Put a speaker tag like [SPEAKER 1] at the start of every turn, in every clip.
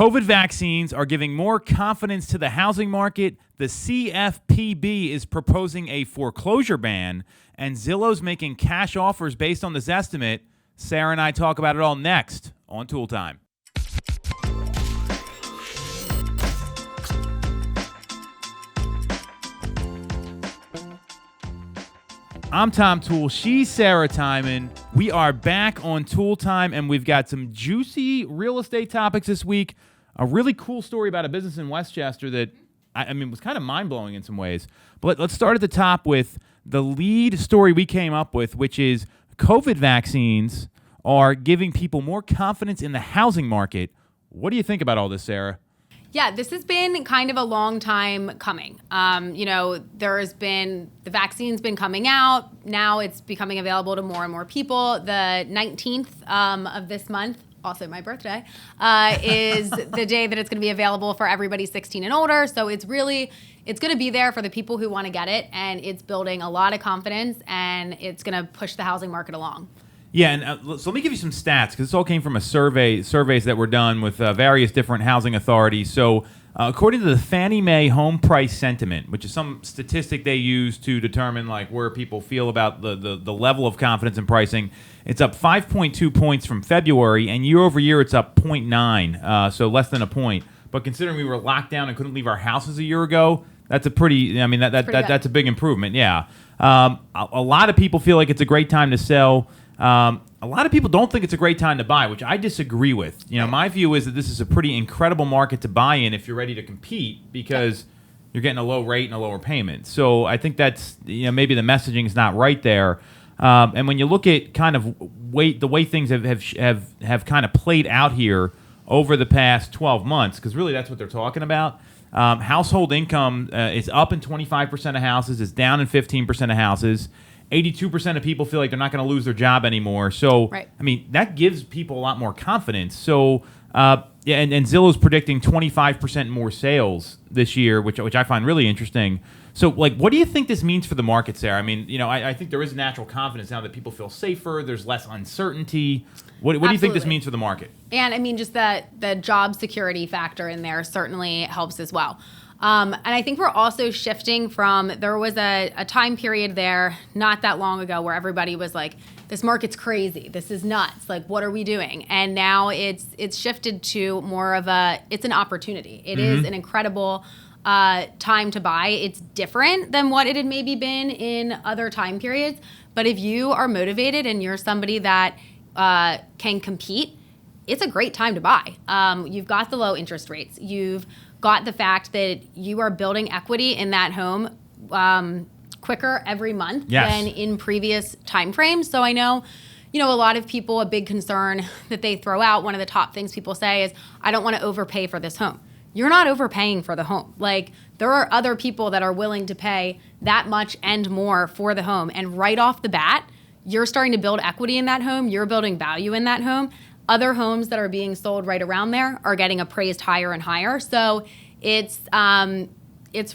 [SPEAKER 1] COVID vaccines are giving more confidence to the housing market. The CFPB is proposing a foreclosure ban, and Zillow's making cash offers based on the Zestimate. Sarah and I talk about it all next on Toole Time. I'm Tom Toole. She's Sarah Tymon. We are back on Toole Time, and we've got some juicy real estate topics this week. A really cool story about a business in Westchester that, I mean, was kind of mind-blowing in some ways. But let's start at the top with the lead story we came up with, which is COVID vaccines are giving people more confidence in the housing market. What do you think about all this, Sarah?
[SPEAKER 2] Yeah, this has been kind of a long time coming. The vaccine's been coming out. Now it's becoming available to more and more people. The 19th of this month, also my birthday, is the day that it's going to be available for everybody 16 and older. So it's going to be there for the people who want to get it, and it's building a lot of confidence, and it's going to push the housing market along.
[SPEAKER 1] Yeah, and so let me give you some stats, because this all came from a surveys that were done with various different housing authorities. So according to the Fannie Mae Home Price Sentiment, which is some statistic they use to determine like where people feel about the level of confidence in pricing, it's up 5.2 points from February, and year over year it's up 0.9, so less than a point. But considering we were locked down and couldn't leave our houses a year ago, that's a that's a big improvement. Yeah, a lot of people feel like it's a great time to sell. A lot of people don't think it's a great time to buy, which I disagree with. My view is that this is a pretty incredible market to buy in if you're ready to compete, because you're getting a low rate and a lower payment. So I think that's, maybe the messaging is not right there. And when you look at kind of the way things have kind of played out here over the past 12 months, because really that's what they're talking about. Household income is up in 25% of houses, is down in 15% of houses. 82% of people feel like they're not going to lose their job anymore. So, right. I mean, that gives people a lot more confidence. So, and Zillow's predicting 25% more sales this year, which I find really interesting. So, like, what do you think this means for the market, Sarah? I mean, I think there is natural confidence now that people feel safer. There's less uncertainty. What do you think this means for the market? And, I mean, just the job security factor in there certainly helps as well. And I think we're also shifting from, there was a time period there not that long ago where everybody was like, this market's crazy, this is nuts, like what are we doing? And now it's shifted to more of it's an opportunity. It is an incredible time to buy. It's different than what it had maybe been in other time periods. But if you are motivated and you're somebody that can compete, it's a great time to buy. You've got the low interest rates. You've got the fact that you are building equity in that home quicker every month than in previous time frames. So I know, a lot of people, a big concern that they throw out, one of the top things people say is, I don't want to overpay for this home. You're not overpaying for the home. Like, there are other people that are willing to pay that much and more for the home. And right off the bat, you're starting to build equity in that home. You're building value in that home. Other homes that are being sold right around there are getting appraised higher and higher. So it's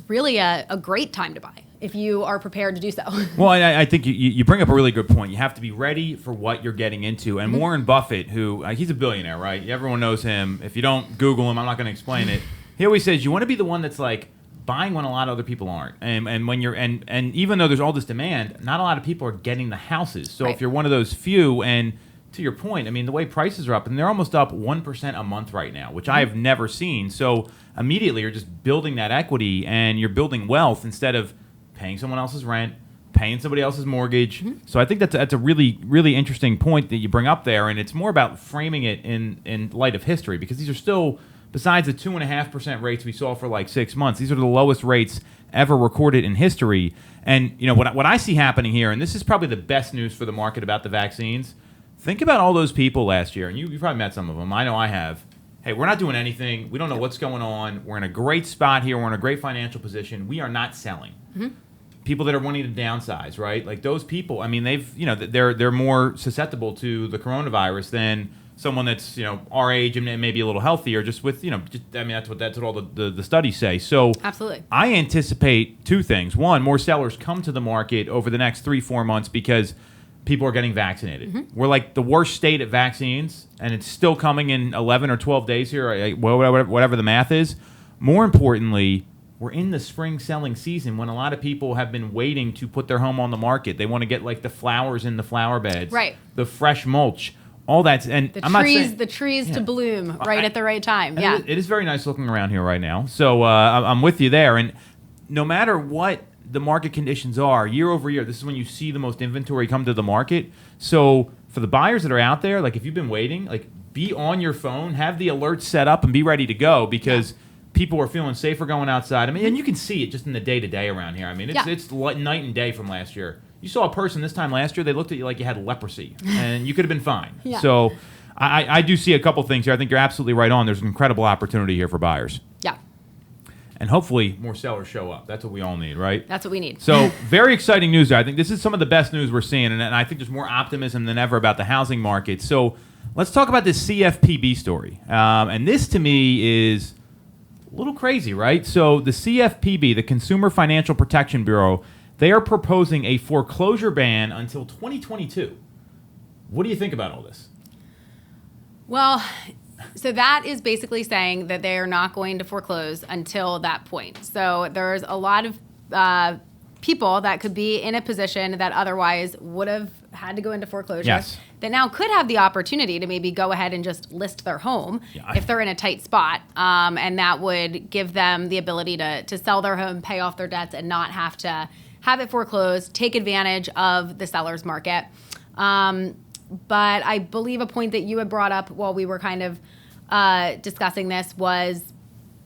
[SPEAKER 1] really a great time to buy if you are prepared to do so. Well, I think you bring up a really good point. You have to be ready for what you're getting into. And Warren Buffett, who he's a billionaire, right? Everyone knows him. If you don't Google him, I'm not going to explain it. He always says you want to be the one that's like buying when a lot of other people aren't. And when you're and even though there's all this demand, not a lot of people are getting the houses. So if you're one of those few, and to your point, I mean, the way prices are up, and they're almost up 1% a month right now, which I have never seen. So immediately you're just building that equity and you're building wealth instead of paying someone else's rent, paying somebody else's mortgage. So I think that's a really, really interesting point that you bring up there, and it's more about framing it in light of history, because these are still, besides the 2.5% rates we saw for like 6 months, these are the lowest rates ever recorded in history. And what I see happening here, and this is probably the best news for the market about the vaccines. Think about all those people last year, and you probably met some of them. I know I have. Hey, we're not doing anything. We don't know what's going on. We're in a great spot here. We're in a great financial position. We are not selling. People that are wanting to downsize, right? Like those people, I mean, they're more susceptible to the coronavirus than someone that's our age and maybe a little healthier. Just with that's what all the studies say. So
[SPEAKER 2] absolutely,
[SPEAKER 1] I anticipate two things. One, more sellers come to the market over the next 3-4 months because people are getting vaccinated. We're like the worst state at vaccines, and it's still coming in 11 or 12 days here, whatever the math is. More importantly, we're in the spring selling season when a lot of people have been waiting to put their home on the market. They want to get like the flowers in the flower beds,
[SPEAKER 2] right?
[SPEAKER 1] The fresh mulch, all that, and
[SPEAKER 2] the trees to bloom at the right time. Yeah,
[SPEAKER 1] it is very nice looking around here right now. So I'm with you there, and no matter what the market conditions are year over year, this is when you see the most inventory come to the market. So for the buyers that are out there, like if you've been waiting, like be on your phone, have the alerts set up, and be ready to go because people are feeling safer going outside. I mean, and you can see it just in the day-to-day around here. I mean, it's night and day from last year. You saw a person this time last year, they looked at you like you had leprosy, and you could have been fine. Yeah. So I do see a couple things here. I think you're absolutely right on. There's an incredible opportunity here for buyers.
[SPEAKER 2] Yeah.
[SPEAKER 1] And hopefully more sellers show up. That's what we all need, right?
[SPEAKER 2] That's what we need.
[SPEAKER 1] So very exciting news there. I think this is some of the best news we're seeing, and I think there's more optimism than ever about the housing market. So let's talk about this CFPB story. And this, to me, is a little crazy, right? So the CFPB, the Consumer Financial Protection Bureau, they are proposing a foreclosure ban until 2022. What do you think about all this?
[SPEAKER 2] Well, so that is basically saying that they are not going to foreclose until that point. So there's a lot of people that could be in a position that otherwise would have had to go into foreclosure that now could have the opportunity to maybe go ahead and just list their home if they're in a tight spot. And that would give them the ability to sell their home, pay off their debts, and not have to have it foreclosed, take advantage of the seller's market. But I believe a point that you had brought up while we were kind of discussing this was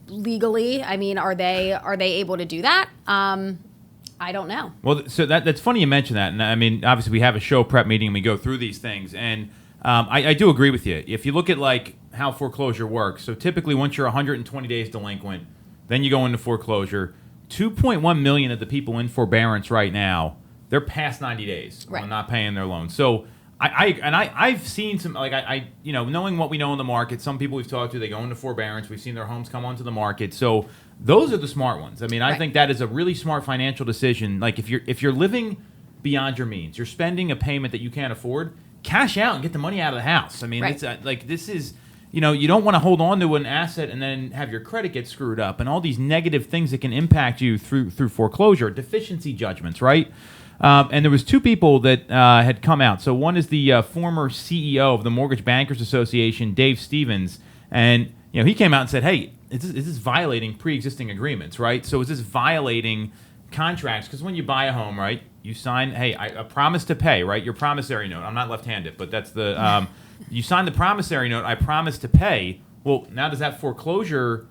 [SPEAKER 2] legally. I mean, are they able to do that? I don't know.
[SPEAKER 1] Well, so that's funny you mention that. And I mean, obviously we have a show prep meeting and we go through these things. And I do agree with you. If you look at like how foreclosure works, so typically once you're 120 days delinquent, then you go into foreclosure. 2.1 million of the people in forbearance right now, they're past 90 days on not paying their loans. So I've seen some, like knowing what we know in the market, some people we've talked to, they go into forbearance. We've seen their homes come onto the market. So those are the smart ones. I mean, I think that is a really smart financial decision. Like if you're living beyond your means, you're spending a payment that you can't afford, cash out and get the money out of the house. I mean, it's like this is, you don't want to hold on to an asset and then have your credit get screwed up and all these negative things that can impact you through foreclosure, deficiency judgments, right? And there was two people that had come out. So one is the former CEO of the Mortgage Bankers Association, Dave Stevens, and he came out and said, "Hey, is this violating pre-existing agreements, right? So is this violating contracts? Because when you buy a home, right, you sign, hey, I promise to pay, right? Your promissory note. I'm not left-handed, but that's the you sign the promissory note. I promise to pay. Well, now does that foreclosure?"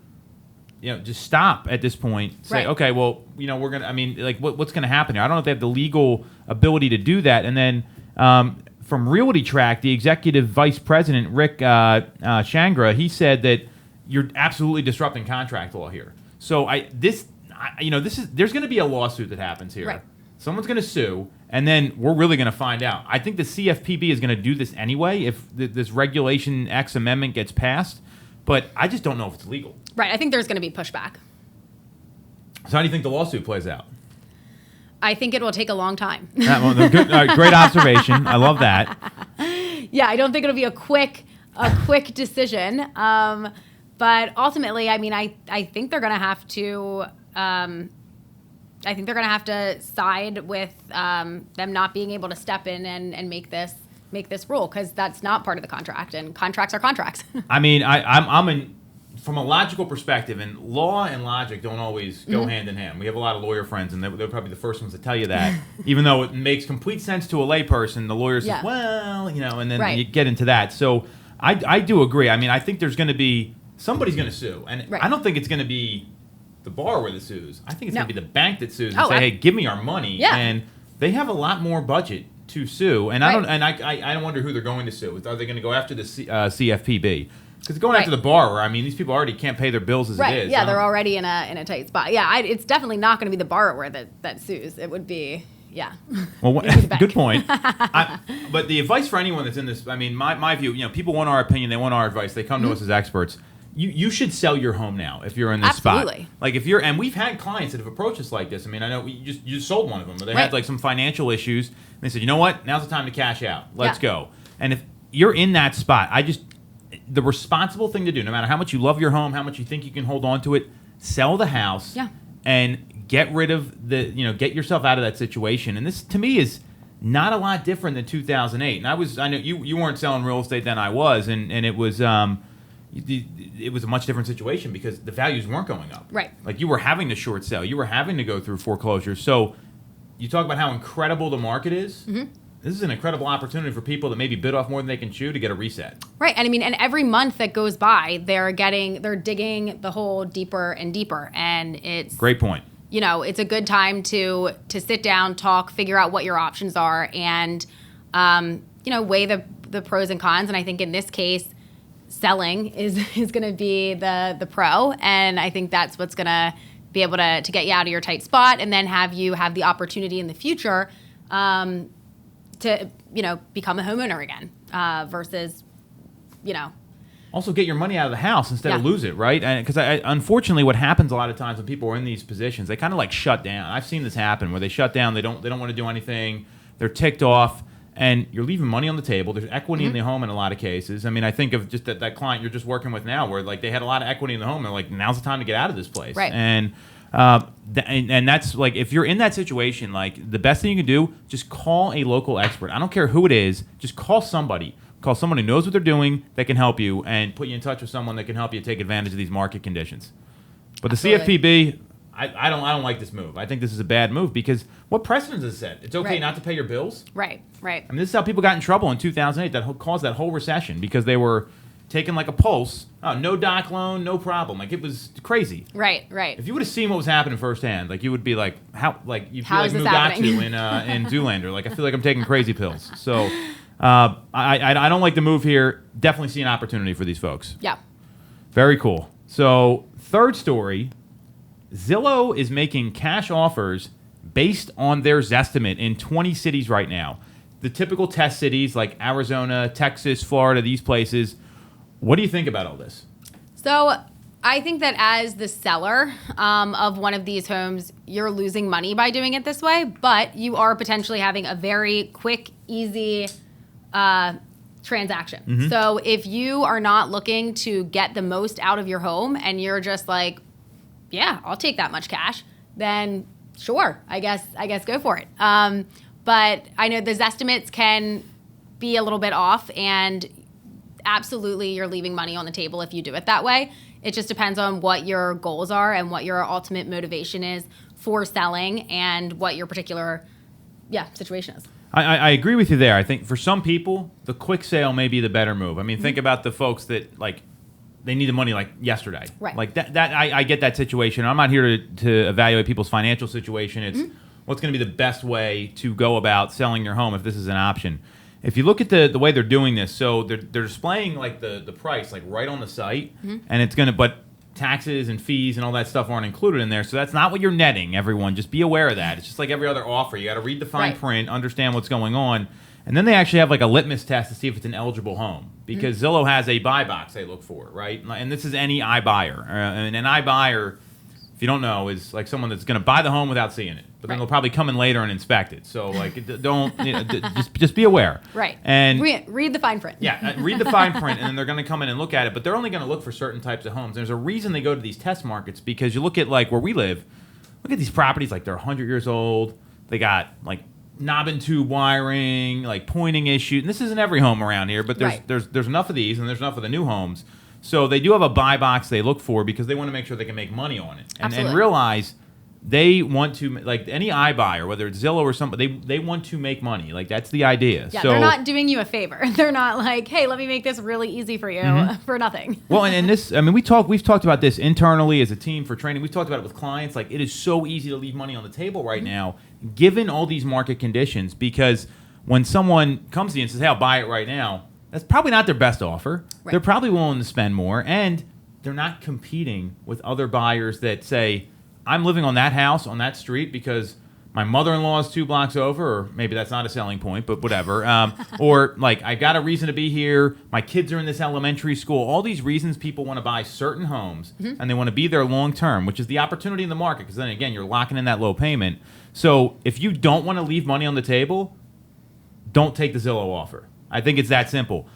[SPEAKER 1] Just stop at this point. Say, okay, well, we're gonna. I mean, like, what's gonna happen here? I don't know if they have the legal ability to do that. And then from Realty Track, the executive vice president Rick Shangra, he said that you're absolutely disrupting contract law here. So there's going to be a lawsuit that happens here.
[SPEAKER 2] Right.
[SPEAKER 1] Someone's going to sue, and then we're really going to find out. I think the CFPB is going to do this anyway if this Regulation X amendment gets passed, but I just don't know if it's legal.
[SPEAKER 2] Right. I think there's going to be pushback.
[SPEAKER 1] So how do you think the lawsuit plays out?
[SPEAKER 2] I think it will take a long time.
[SPEAKER 1] Great observation. I love that.
[SPEAKER 2] Yeah, I don't think it'll be a quick decision. But ultimately, I mean, I think they're going to have to. I think they're going to have to side with them not being able to step in and make this rule, because that's not part of the contract, and contracts are contracts.
[SPEAKER 1] I mean, I'm from a logical perspective, and law and logic don't always go hand in hand. We have a lot of lawyer friends, and they're probably the first ones to tell you that. Even though it makes complete sense to a layperson, the lawyer says, well, and then you get into that. So I do agree. I mean, I think there's going to be, somebody's going to sue. And I don't think it's going to be the borrower that sues. I think it's going to be the bank that sues and say, hey, give me our money. Yeah. And they have a lot more budget to sue. And I don't wonder who they're going to sue. Are they going to go after the CFPB? Because going after the borrower, I mean, these people already can't pay their bills as it is.
[SPEAKER 2] Yeah, they're already in a tight spot. Yeah, it's definitely not going to be the borrower that sues. It would be,
[SPEAKER 1] Well, good point. But the advice for anyone that's in this, I mean, my view, people want our opinion, they want our advice, they come to us as experts. you should sell your home now if you're in this
[SPEAKER 2] Absolutely.
[SPEAKER 1] spot. Like if you're, and we've had clients that have approached us like this. I mean, I know you just sold one of them, but they had like some financial issues. And they said, you know what? Now's the time to cash out. Let's go. And if you're in that spot, the responsible thing to do, no matter how much you love your home, how much you think you can hold on to it, sell the house and get rid of get yourself out of that situation. And this, to me, is not a lot different than 2008. And I know you weren't selling real estate then, I was, and it was it was a much different situation because the values weren't going up.
[SPEAKER 2] Right.
[SPEAKER 1] Like you were having to short sell, you were having to go through foreclosure. So you talk about how incredible the market is. Mm-hmm. This is an incredible opportunity for people that maybe bit off more than they can chew to get a reset.
[SPEAKER 2] Right. And I mean, and every month that goes by, they're digging the hole deeper and deeper. And it's
[SPEAKER 1] great point.
[SPEAKER 2] It's a good time to sit down, talk, figure out what your options are, and weigh the pros and cons. And I think in this case, selling is going to be the pro, and I think that's what's going to be able to get you out of your tight spot, and then have you have the opportunity in the future to become a homeowner again versus
[SPEAKER 1] also get your money out of the house instead of lose it, right? And because unfortunately, what happens a lot of times when people are in these positions, they kind of like shut down. I've seen this happen where they shut down. They don't want to do anything. They're ticked off, and you're leaving money on the table. There's equity in the home in a lot of cases. I mean, I think of just that client you're just working with now, where like they had a lot of equity in the home. They're like, now's the time to get out of this place,
[SPEAKER 2] right?
[SPEAKER 1] And that's like, if you're in that situation, like the best thing you can do, just call a local expert. I don't care who it is. Just call somebody. Call someone who knows what they're doing that can help you, and put you in touch with someone that can help you take advantage of these market conditions. But the CFPB, I don't like this move. I think this is a bad move because what precedent has it set? It's okay not to pay your bills?
[SPEAKER 2] Right.
[SPEAKER 1] I mean, this is how people got in trouble in 2008 that caused that whole recession, because they were taking like a pulse. Oh, no doc loan, no problem. Like, it was crazy. Right. If you would have seen what was happening firsthand, like, you would be like, you feel like Mugatu in Zoolander. Like, I feel like I'm taking crazy pills. So I don't like the move here. Definitely see an opportunity for these folks.
[SPEAKER 2] Yeah.
[SPEAKER 1] Very cool. So, third story, Zillow is making cash offers based on their Zestimate in 20 cities right now. The typical test cities like Arizona, Texas, Florida, these places. What do you think about all this?
[SPEAKER 2] So I think that as the seller of one of these homes, you're losing money by doing it this way, but you are potentially having a very quick, easy transaction. Mm-hmm. So if you are not looking to get the most out of your home and you're just like, yeah, I'll take that much cash, then sure, I guess go for it. But I know the Zestimates can be a little bit off, and absolutely you're leaving money on the table if you do it that way. It just depends on what your goals are and what your ultimate motivation is for selling, and what your particular situation is.
[SPEAKER 1] I agree with you there. I think for some people, the quick sale may be the better move. I mean, think about the folks that, like, they need the money like yesterday.
[SPEAKER 2] Right.
[SPEAKER 1] Like that I get that situation. I'm not here to evaluate people's financial situation. It's what's going to be the best way to go about selling your home if this is an option. If you look at the way they're doing this, so they're displaying like the price like right on the site, and it's going to, but taxes and fees and all that stuff aren't included in there. So that's not what you're netting, everyone. Just be aware of that. It's just like every other offer. You got to read the fine print, understand what's going on. And then they actually have like a litmus test to see if it's an eligible home, because Zillow has a buy box they look for, right? And this is any iBuyer. And an iBuyer, if you don't know, is like someone that's going to buy the home without seeing it, but then they'll probably come in later and inspect it. So like, don't just be aware.
[SPEAKER 2] Right.
[SPEAKER 1] And
[SPEAKER 2] read the fine print.
[SPEAKER 1] Yeah, read the fine print, and then they're going to come in and look at it. But they're only going to look for certain types of homes. There's a reason they go to these test markets, because you look at like where we live. Look at these properties, like they're 100 years old. They got like knob and tube wiring, like pointing issues. And this isn't every home around here, but there's enough of these, and there's enough of the new homes. So they do have a buy box they look for, because they want to make sure they can make money on it, and realize they want to, like any iBuyer, whether it's Zillow or somebody, they want to make money. Like, that's the idea.
[SPEAKER 2] Yeah,
[SPEAKER 1] so
[SPEAKER 2] they're not doing you a favor. They're not like, hey, let me make this really easy for you for nothing.
[SPEAKER 1] Well, and this, I mean, we've talked about this internally as a team for training. We've talked about it with clients. Like, it is so easy to leave money on the table right now, given all these market conditions, because when someone comes to you and says, hey, I'll buy it right now, that's probably not their best offer. Right. They're probably willing to spend more, and they're not competing with other buyers that say, I'm living on that house on that street because my mother-in-law is 2 blocks over, or maybe that's not a selling point, but whatever. Or like, I got a reason to be here. My kids are in this elementary school. All these reasons people want to buy certain homes, and they want to be there long-term, which is the opportunity in the market, because then again, you're locking in that low payment. So if you don't want to leave money on the table, don't take the Zillow offer. I think it's that simple.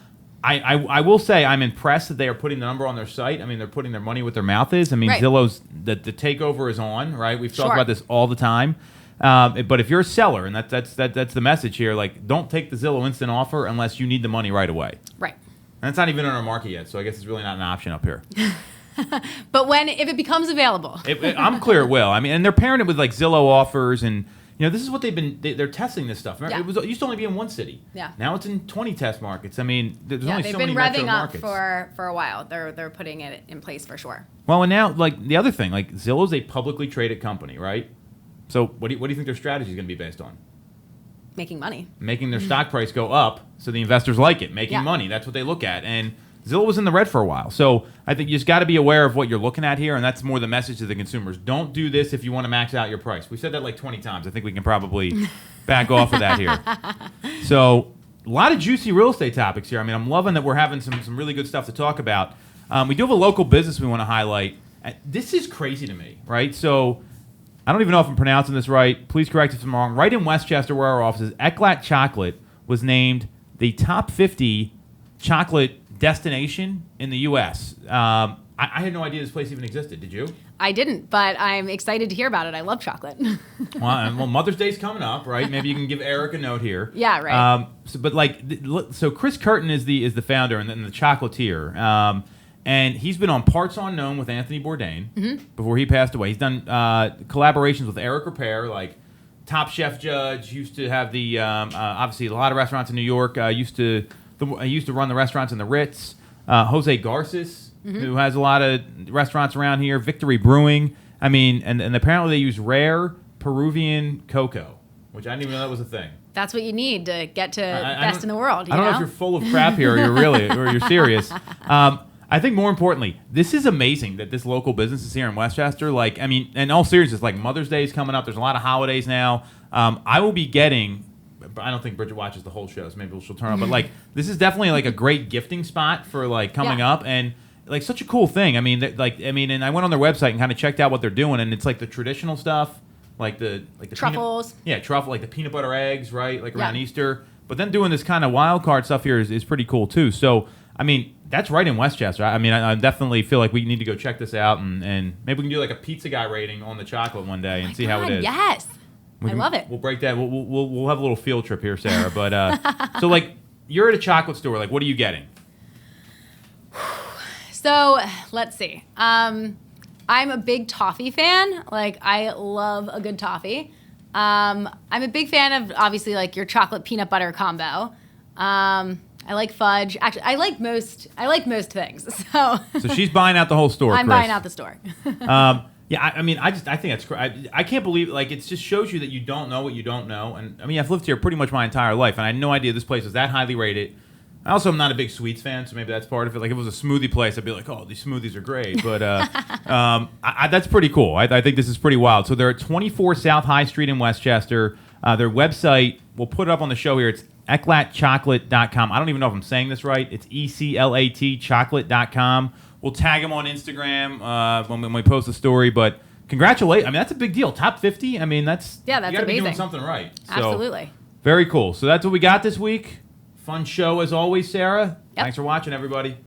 [SPEAKER 1] I will say I'm impressed that they are putting the number on their site. I mean, they're putting their money where their mouth is. I mean,
[SPEAKER 2] Right.
[SPEAKER 1] Zillow's, the takeover is on, right? We've talked
[SPEAKER 2] Sure.
[SPEAKER 1] about this all the time. But if you're a seller, and that's the message here, like, don't take the Zillow instant offer unless you need the money right away.
[SPEAKER 2] Right.
[SPEAKER 1] And it's not even on our market yet, so I guess it's really not an option up here.
[SPEAKER 2] But if it becomes available.
[SPEAKER 1] I'm clear it will. I mean, and they're pairing it with like Zillow offers, and this is what they're testing this stuff. Remember,
[SPEAKER 2] Yeah.
[SPEAKER 1] it used to only be in one city.
[SPEAKER 2] Yeah.
[SPEAKER 1] Now it's in 20 test markets. I mean, there's
[SPEAKER 2] Yeah,
[SPEAKER 1] only
[SPEAKER 2] they've
[SPEAKER 1] so
[SPEAKER 2] been
[SPEAKER 1] many metro
[SPEAKER 2] revving up
[SPEAKER 1] markets.
[SPEAKER 2] for a while. They're putting it in place for sure.
[SPEAKER 1] Well, and now, like, the other thing, like, Zillow's a publicly traded company, right? So what do you think their strategy is going to be based on?
[SPEAKER 2] Making money.
[SPEAKER 1] Making their stock price go up so the investors like it, making
[SPEAKER 2] Yeah.
[SPEAKER 1] money. That's what they look at. And Zillow was in the red for a while. So I think you just got to be aware of what you're looking at here, and that's more the message to the consumers. Don't do this if you want to max out your price. We said that like 20 times. I think we can probably back off of that here. So a lot of juicy real estate topics here. I mean, I'm loving that we're having some really good stuff to talk about. We do have a local business we want to highlight. This is crazy to me, right? So I don't even know if I'm pronouncing this right. Please correct if I'm wrong. Right in Westchester, where our office is, Éclat Chocolate was named the top 50 chocolate destination in the U.S. I had no idea this place even existed. Did you?
[SPEAKER 2] I didn't, but I'm excited to hear about it. I love chocolate.
[SPEAKER 1] Well, Mother's Day's coming up, right? Maybe you can give Eric a note here.
[SPEAKER 2] Yeah, right.
[SPEAKER 1] So Chris Curtin is the founder and the chocolatier. And he's been on Parts Unknown with Anthony Bourdain before he passed away. He's done collaborations with Eric Repair, like Top Chef Judge. Used to have the obviously a lot of restaurants in New York. I used to run the restaurants in the Ritz. Jose Garces, who has a lot of restaurants around here. Victory Brewing. I mean, and apparently they use rare Peruvian cocoa, which I didn't even know that was a thing.
[SPEAKER 2] That's what you need to get to
[SPEAKER 1] I
[SPEAKER 2] best in the world.
[SPEAKER 1] I don't know if you're full of crap here, or you're serious. I think more importantly, this is amazing that this local business is here in Westchester. Like, I mean, in all seriousness, like Mother's Day is coming up. There's a lot of holidays now. I will be getting. I don't think Bridget watches the whole show, so maybe she'll turn on. But like, this is definitely like a great gifting spot for like coming up, and like such a cool thing. I mean, and I went on their website and kind of checked out what they're doing, and it's like the traditional stuff, like the
[SPEAKER 2] truffles.
[SPEAKER 1] Truffle, like the peanut butter eggs, right? Like around Easter. But then doing this kind of wild card stuff here is pretty cool too. So I mean, that's right in Westchester. I mean, I definitely feel like we need to go check this out, and maybe we can do like a pizza guy rating on the chocolate one day and see how it is.
[SPEAKER 2] Yes. I love it.
[SPEAKER 1] We'll break that. We'll have a little field trip here, Sarah. But so like, you're at a chocolate store. Like, what are you getting?
[SPEAKER 2] So let's see. I'm a big toffee fan. Like, I love a good toffee. I'm a big fan of obviously like your chocolate peanut butter combo. I like fudge. Actually, I like most things. So
[SPEAKER 1] she's buying out the whole store.
[SPEAKER 2] I'm
[SPEAKER 1] Chris.
[SPEAKER 2] buying out the store.
[SPEAKER 1] Yeah, I mean, I think that's crazy. I can't believe, like, it just shows you that you don't know what you don't know. And I mean, I've lived here pretty much my entire life, and I had no idea this place was that highly rated. I also am not a big sweets fan, so maybe that's part of it. Like, if it was a smoothie place, I'd be like, oh, these smoothies are great. But that's pretty cool. I think this is pretty wild. So they're at 24 South High Street in Westchester. Their website, we'll put it up on the show here. It's eclatchocolate.com. I don't even know if I'm saying this right. It's ECLAT chocolate.com. We'll tag them on Instagram when we post the story. But congratulations. I mean, that's a big deal. Top 50. I mean, that's
[SPEAKER 2] that's
[SPEAKER 1] you gotta
[SPEAKER 2] amazing.
[SPEAKER 1] be doing something right. So,
[SPEAKER 2] Absolutely.
[SPEAKER 1] very cool. So that's what we got this week. Fun show as always, Sarah.
[SPEAKER 2] Yep.
[SPEAKER 1] Thanks for watching, everybody.